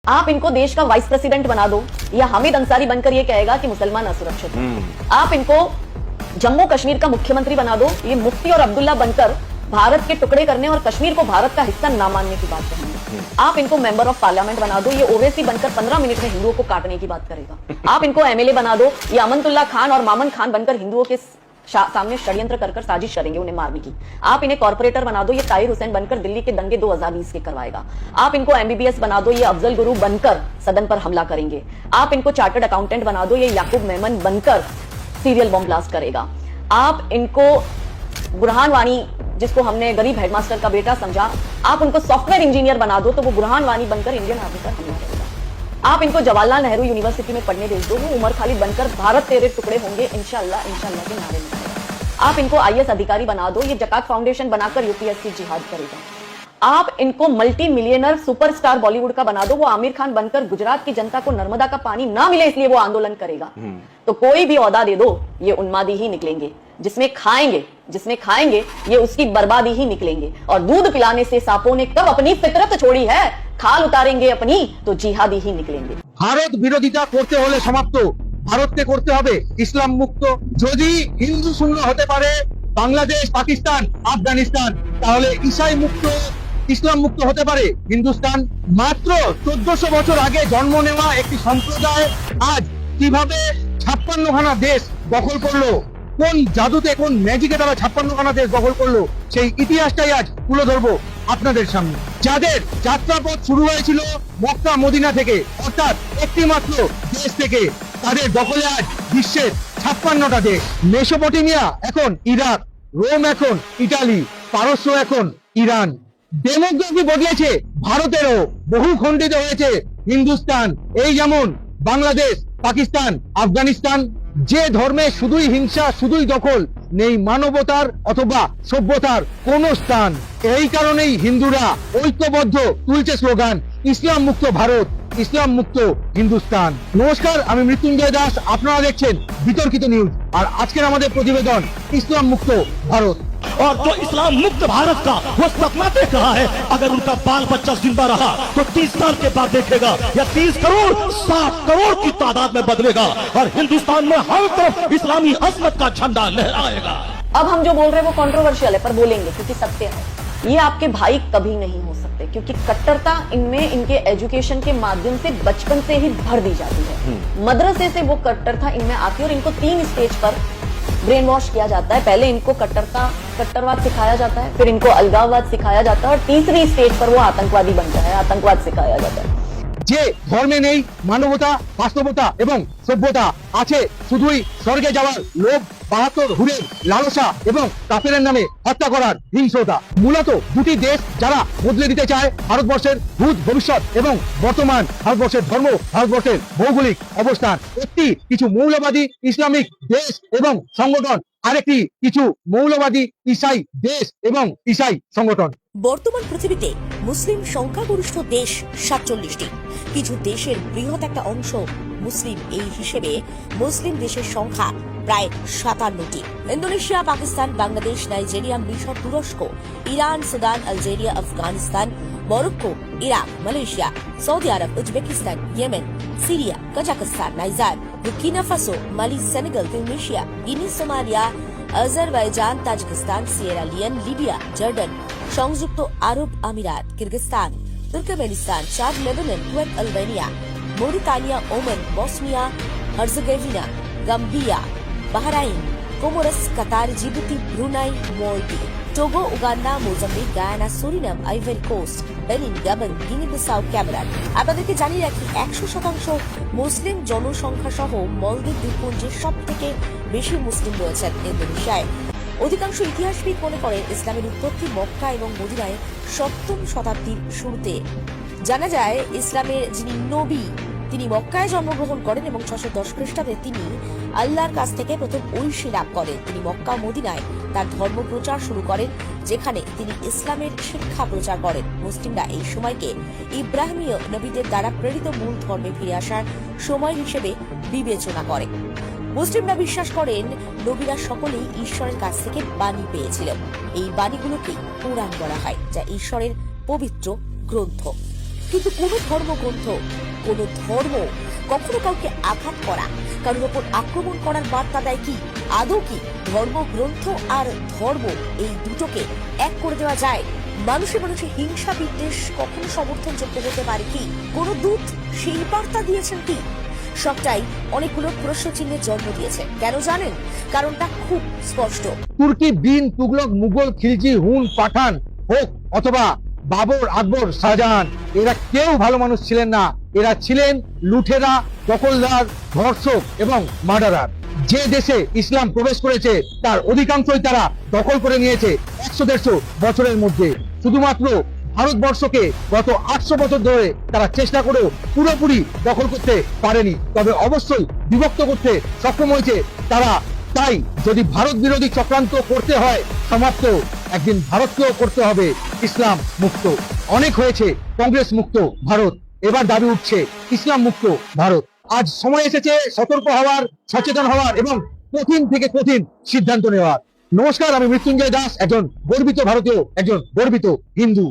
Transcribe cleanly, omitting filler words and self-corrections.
आप इनको देश का वाइस प्रेसिडेंट बना दो, या हामिद अंसारी बनकर ये कहेगा कि मुसलमान असुरक्षित हैं। आप इनको जम्मू कश्मीर का मुख्यमंत्री बना दो, ये मुफ्ती और अब्दुल्ला बनकर भारत के टुकड़े करने और कश्मीर को भारत का हिस्सा ना मानने की बात करेंगे। आप इनको मेंबर ऑफ पार्लियामेंट बना दो, ये ओवैसी बनकर 15 मिनट में हिंदुओं को काटने की बात करेगा। आप इनको एमएलए बना दो, ये अमनतुल्ला खान और मामन खान बनकर हिंदुओं के सामने षड्यंत्र कर साजिश करेंगे उन्हें मारने की। आप इन्हें कॉर्पोरेटर बना दो, ये ताहिर हुसैन बनकर दिल्ली के दंगे 2020 के करवाएगा। आप इनको एमबीबीएस बना दो, ये अफजल गुरु बनकर सदन पर हमला करेंगे। आप इनको चार्टर्ड अकाउंटेंट बना दो, ये याकूब मेमन बनकर सीरियल बॉम्ब ब्लास्ट करेगा। आप इनको बुरहान वानी, जिसको हमने गरीब हेडमास्टर का बेटा समझा, आप उनको सॉफ्टवेयर इंजीनियर बना दो तो वो बुरहान वानी बनकर इंडियन आर्मी पर हमला करेगा। आप इनको जवाहरलाल नेहरू यूनिवर्सिटी में पढ़ने भेज दो, वो उमर खालिद बनकर भारत तेरे टुकड़े होंगे इंशाल्लाह इंशाल्लाह के नारे लगाएगा। आप इनको आईएएस अधिकारी बना दो, ये जकात फाउंडेशन बनाकर यूपीएससी जिहाद करेगा। आप इनको मल्टी मिलियनर सुपरस्टार बॉलीवुड का बना दो, वो आमिर खान बनकर गुजरात की जनता को नर्मदा का पानी ना मिले इसलिए वो आंदोलन करेगा। तो कोई भी ओहदा दे दो, ये उन्मादी ही निकलेंगे। जिसमें खाएंगे ये उसकी बर्बादी ही निकलेंगे। और दूध पिलाने से सांपों ने कब अपनी फितरत छोड़ी है, खाल उतारेंगे अपनी तो जिहादी ही निकलेंगे। भारत বিরোধিতা করতে হলে সমাপ্ত, ভারতকে করতে হবে ইসলাম মুক্ত। যদি হিন্দু শূন্য হতে পারে বাংলাদেশ, পাকিস্তান, আফগানিস্তান, তাহলে ঈসাই মুক্ত, ইসলাম মুক্ত হতে পারে হিন্দুস্তান। মাত্র 1400 বছর আগে জন্ম নেওয়া একটি সম্প্রদায় আজ কিভাবে 56খানা দেশ দখল করলো, কোন জাদুতে কোন ম্যাজিকে তারা 56খানা দেশ দখল করলো, সেই ইতিহাসটাই আজ তুলে ধরবো আপনাদের সামনে। যাদের যাত্রাপথ শুরু হয়েছিল মক্কা মদিনা থেকে, অর্থাৎ একটি মাত্র দেশ থেকে, তাদের দখলে আজ বিশ্বের 56টা দেশ। মেসোপটেমিয়া এখন ইরাক, রোম এখন ইটালি, পারস্য এখন ইরান। ডেমোগ্রাফি বদলেছে ভারতেরও, বহু খণ্ডিত হয়েছে হিন্দুস্তান। এই যেমন বাংলাদেশ, পাকিস্তান, আফগানিস্তান। যে ধর্মে শুধুই হিংসা, শুধুই দখল, নেই মানবতার অথবা সভ্যতার কোন স্থান। এই কারণেই হিন্দুরা ঐক্যবদ্ধ তুলছে স্লোগান, ইসলাম মুক্ত ভারত, ইসলাম মুক্ত হিন্দুস্তান। নমস্কার, আমি মৃত্যুঞ্জয় দাস, আপনারা দেখছেন বিতর্কিত নিউজ। আর আজকের আমাদের প্রতিবেদন ইসলাম মুক্ত ভারত। और जो इस्लाम मुक्त भारत का वो सपना देख रहा है, अगर उनका बाल बच्चा जिंदा रहा तो 30 साल के बाद देखेगा या 30 करोड़ 60 करोड़ की तादाद में बदलेगा और हिंदुस्तान में हर तरफ इस्लामी अजमत का झंडा लहराएगा। अब हम जो बोल रहे हैं वो कंट्रोवर्शियल है, पर बोलेंगे क्योंकि सत्य है। ये आपके भाई कभी नहीं हो सकते, क्योंकि कट्टरता इनमें इनके एजुकेशन के माध्यम से बचपन से ही भर दी जाती है। मदरसे से वो कट्टरता इनमें आती है और इनको 3 स्टेज पर ब्रेन वॉश किया जाता है। पहले इनको कट्टरवाद सिखाया जाता है, फिर इनको अलगाववाद सिखाया जाता है और तीसरी स्टेज पर वो आतंकवादी बनता है, आतंकवाद सिखाया जाता है। যে ধর্মে নেই মানবতা, বাস্তবতা এবং সভ্যতা, আছে শুধুই স্বর্গে যাওয়ার লোভ, 72 হুরের লালসা এবং কাফেরের নামে হত্যা করার হিংস্রতা। মূলত দুটি দেশ যারা বদলে দিতে চায় ভারতবর্ষের ভূত ভবিষ্যৎ এবং বর্তমান ভারতবর্ষের ধর্ম, ভারতবর্ষের ভৌগোলিক অবস্থান। একটি কিছু মৌলবাদী ইসলামিক দেশ এবং সংগঠন, আরেকটি কিছু মৌলবাদী ঈসাই দেশ এবং ঈসাই সংগঠন। বর্তমান পৃথিবীতে মুসলিম সংখ্যাগরিষ্ঠ দেশ 47টি। কিছু দেশের বৃহৎ একটা অংশ মুসলিম, এই হিসেবে মুসলিম দেশের সংখ্যা প্রায় 57টি। ইন্দোনেশিয়া, পাকিস্তান, বাংলাদেশ, নাইজেরিয়া, মিশর, তুরস্ক, Iran, Sudan, Algeria, Afghanistan, Morocco, Iraq, Malaysia, Saudi আরব, Uzbekistan, Yemen, Syria, Kazakhstan, Niger, Burkina Faso, Mali, Senegal, Tunisia, Guinea, Somalia, Azerbaijan, Tajikistan, Sierra Leone, Libya, Jordan, সংযুক্ত আরব আমিরাত, Kyrgyzstan, Turkmenistan, Chad, Lebanon, Kuwait, Albania, Mauritania, Oman, Bosnia, Herzegovina, Gambia, Bahrain, Comoros, Qatar, Djibouti, Brunei, মলদ্বীপ, Togo, Uganda, Mozambique, Guyana, Suriname, Ivory Coast, Benin, Gabon, Guinea Bissau, Cameroon. আপনাদেরকে জানিয়ে রাখি 100% মুসলিম জনসংখ্যা সহ মলদ্বীপ দ্বীপপুঞ্জে সব থেকে বেশি মুসলিম রয়েছেন ইন্দোনেশিয়ায়। অধিকাংশ ইতিহাসবিদ মনে করেন ইসলামের উৎপত্তি মক্কা এবং মদিনায় 7ম শতাব্দীর শুরুতে। জানা যায় ইসলামের যিনি নবী তিনি মক্কায় জন্মগ্রহণ করেন এবং 610 খ্রিস্টাব্দে তিনি আল্লাহর কাছ থেকে প্রথম ঐশী লাভ করেন। তিনি মক্কা মদিনায় তার ধর্ম প্রচার শুরু করেন, যেখানে তিনি ইসলামের শিক্ষা প্রচার করেন। মুসলিমরা এই সময়কে ইব্রাহিমীয় নবীদের দ্বারা প্রেরিত মূল ধর্মে ফিরে আসার সময় হিসেবে বিবেচনা করে। মুসলিমরা বিশ্বাস করেন নবীরা সকলেই ঈশ্বরের কাছ থেকে বাণী পেয়েছিলেন। এই বাণীগুলোকে কুরআন বলা হয়, যা ঈশ্বরের পবিত্র গ্রন্থ। কিন্তু কোনো ধর্মগ্রন্থ, কোনো ধর্ম কখনো কাউকে আঘাত করা, কারোর ওপর আক্রমণ করার বার্তা দেয় কি? আদৌ কি ধর্মগ্রন্থ আর ধর্ম এই দুটোকে এক করে দেওয়া যায়? মানুষে মানুষে হিংসা বিদ্বেষ কখনো সমর্থনযোগ্য হতে পারে কি? কোন দূত সেই বার্তা দিয়েছেন কি? সবটাই অনেকগুলো প্রশ্নচিহ্নের জন্ম দিয়েছে। কেন জানেন? কারণটা খুব স্পষ্ট। তুর্কি, বিন, তুগলক, মুঘল, খিলজি, হুন, পাঠান হোক অথবা বাবর, আকবর, শাহজাহান, এরা কেউ ভালো মানুষ ছিলেন না। এরা ছিলেন লুঠেরা, দখলদার, ধর্ষক এবং মার্ডারার। যে দেশে ইসলাম প্রবেশ করেছে তার অধিকাংশই তারা দখল করে নিয়েছে 100-150 বছরের মধ্যে। শুধুমাত্র ভারতবর্ষকে গত 800 বছর ধরে তারা চেষ্টা করেও পুরোপুরি দখল করতে পারেনি, তবে অবশ্যই বিভক্ত করতে সক্ষম হয়েছে তারা। তাই যদি ভারত বিরোধী চক্রান্ত করতে হয় সমাপ্ত, একদিন ভারতকেও করতে হবে ইসলাম মুক্ত। অনেক হয়েছে কংগ্রেস মুক্ত ভারত, এবার দাবি উঠছে ইসলাম মুক্ত ভারত। আজ সময় এসেছে সতর্ক হওয়ার, সচেতন হওয়ার এবং কঠিন থেকে কঠিন সিদ্ধান্ত নেওয়ার। নমস্কার, আমি মৃত্যুঞ্জয় দাস, একজন গর্বিত ভারতীয়, একজন গর্বিত হিন্দু।